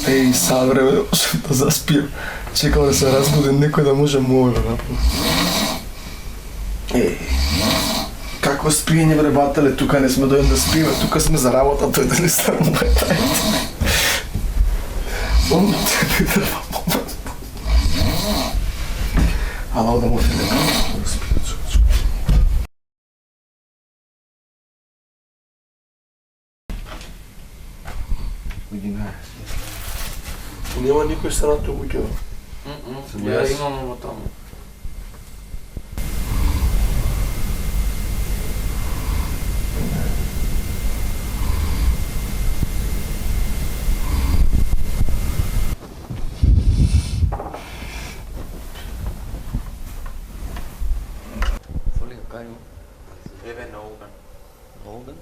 Ej, sad vreme da možem da zaspijem. Čekam da se razbudim neko da može mora napuniti. Ej, kako spijenje bre batele, tuka ne sme dojem da spiva, tuka sme za rabota, to je da ne stavimo betajte. Ono tebi drva moment. Ali ovdje može nekako da spiju čočku. Vidi ne. Nema nikoj sratu uđeo. Ja imam ovo tamo. Kajmo? Eve na ogan. Ogan?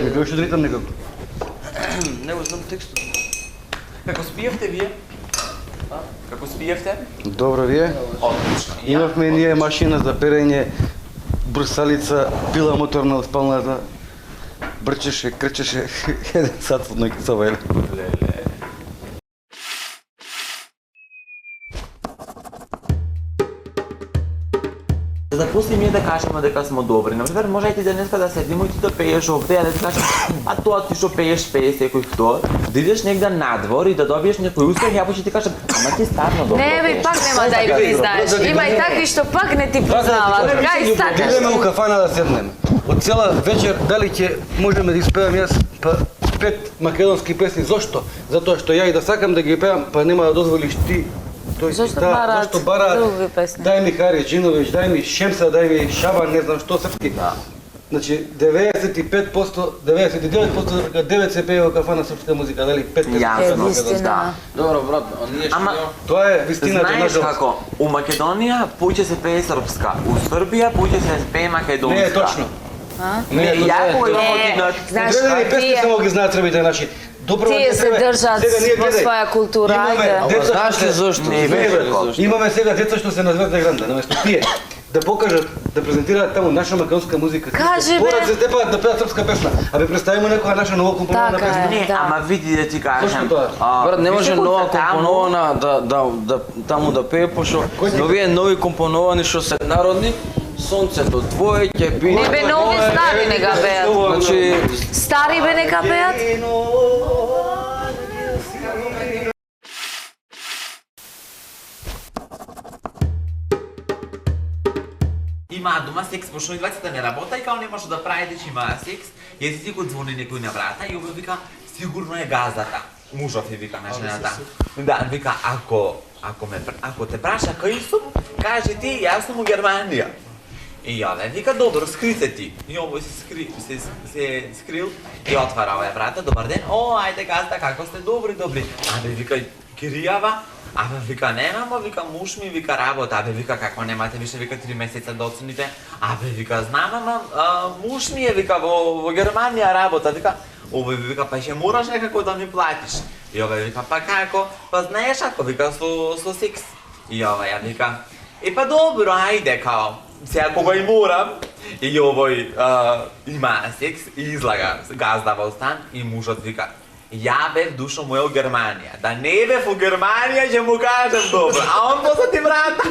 Не беше ритъм никак. Не го знам текстът. Како спиевте вие? Како спиевте? Добро вие. Отлично. Имавме ние машина за перење, брусалица, пила моторна од спалната. Брчеше, крчеше, 1 сат од ноќ со вајле. Допусти ние да кажеме дека сме добри. Например, може и ти денеска да седнемо и ти да пееш овде, а да ти кажеш, а тоа ти што пееш, пее секој втор. Да идеш негде надвор и да добиеш некој успех, ја ќе ти кажам, ама ти ставно добро. Не, бе, пак нема да ја признаеш. Има и такви што пак не ти признаваат. Кај сакаш? Идеме у кафана да седнеме. Од цела вечер дали ќе можеме да испеvam јас па 5 македонски песни. Зошто? Затоа што ја и да сакам да ги пеам, па нема да дозволиш ти. Зашто бараат други песни? Дај ми Хари Джинович, дај ми Шемса, дај ми Шабан, не знам што српски. Значи 95%, 99% 9 се пее во кафана српска музика, дали 5 Јасно, вистина. Добро, брат, ние што Ама, Тоа е вистината, знаеш нажалост. како, у Македонија повеќе се пее српска, у Србија повеќе се пее македонска. Не е точно. Не, ја кога имам одинат. Знаеш, Одредени песни тие- само ги знаат србите наши. Добро, Тие се држат во своја култура, ајде. Знаеш ли зошто? Не, бе, Имаме сега деца што се на Звезда Гранда, наместо тие да покажат, да презентираат таму наша македонска музика. Кажи, бе. Порад се степаат да пеат српска песна, а бе представимо некоја наша ново компонована Така песна. е. Не, Да. ама види да ти кажем. Точно тоа. Брат, не може више нова кој се таму, компонована да таму да пее, пошто овие нови компоновани што се народни, сонцето твое ќе биде. Не бе, нови стари нека пеат. Значи, Стари бе нека пеат? Имаат дома секс, пошто и двајцата не работа и као не може да прави дека имаа секс, и си го звони некој на врата и овој вика, сигурно е газата. Мужот е вика на жената. Да, вика, ако те праша кај сум, кажи ти, јас сум у Германија. И овој вика, добро, скри се ти. И овој се скрил и отвара оваа врата, добар ден, о, ајде газда, како сте, добри. Абе, вика, киријава, абе, вика, немамо, вика, муж ми, вика, работа, абе, вика, како немате више, вика, 3 месеца да оцените, абе, вика, знам, ама, муж ми е, вика, во Германија работа, вика, овој вика, па ќе мораш некако да ми платиш. И овој вика, па како, па знаеш ако, вика, со секс. И овој ја вика, па добро, ајде, као, сега кога и морам, и овој има секс и излага газда во стан и мужот вика, ја бев душо моја у Германија, да не бев у Германија ќе му кажем добро, а он посати врата.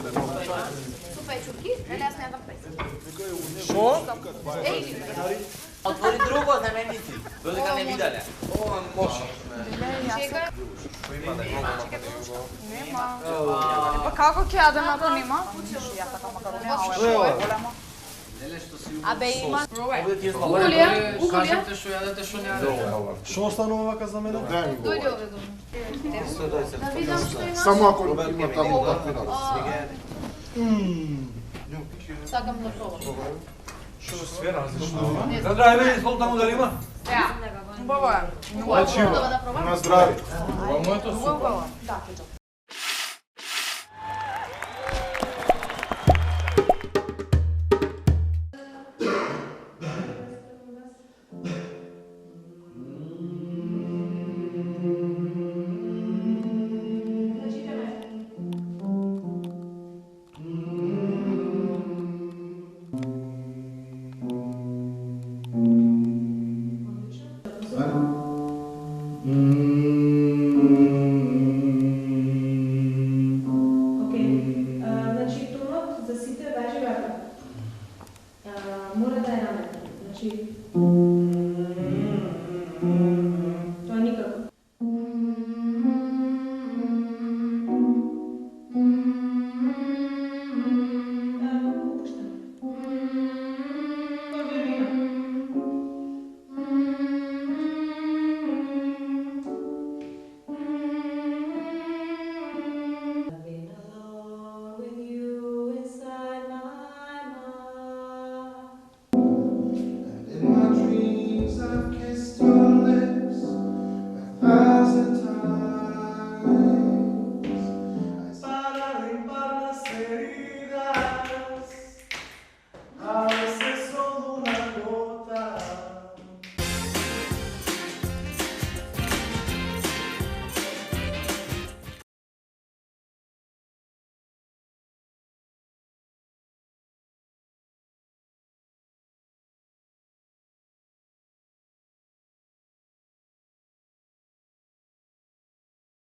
Супер чурки, не јас не јадам песен. Шо? Еј, Отвори друго, знаменици. Додека не виделе. Ова може. Нема. Па како ќе јадем ако нема? Ја така макарони, а ова е големо. Абе има. Овде ти е слабо. Кажете што јадете, што не јадете. Што останува вака за мене? Дај ми го. Дојди овде до мене. Да видам што има. Само ако има таму такви нас. Сакам да пробам. За здраве, види, сколку таму дали има? Ја. Убаво е. Да пробам? На здраве. Убаво. Да. Значи, тонот за сите важи вака. Мора да е наметнат. Значи,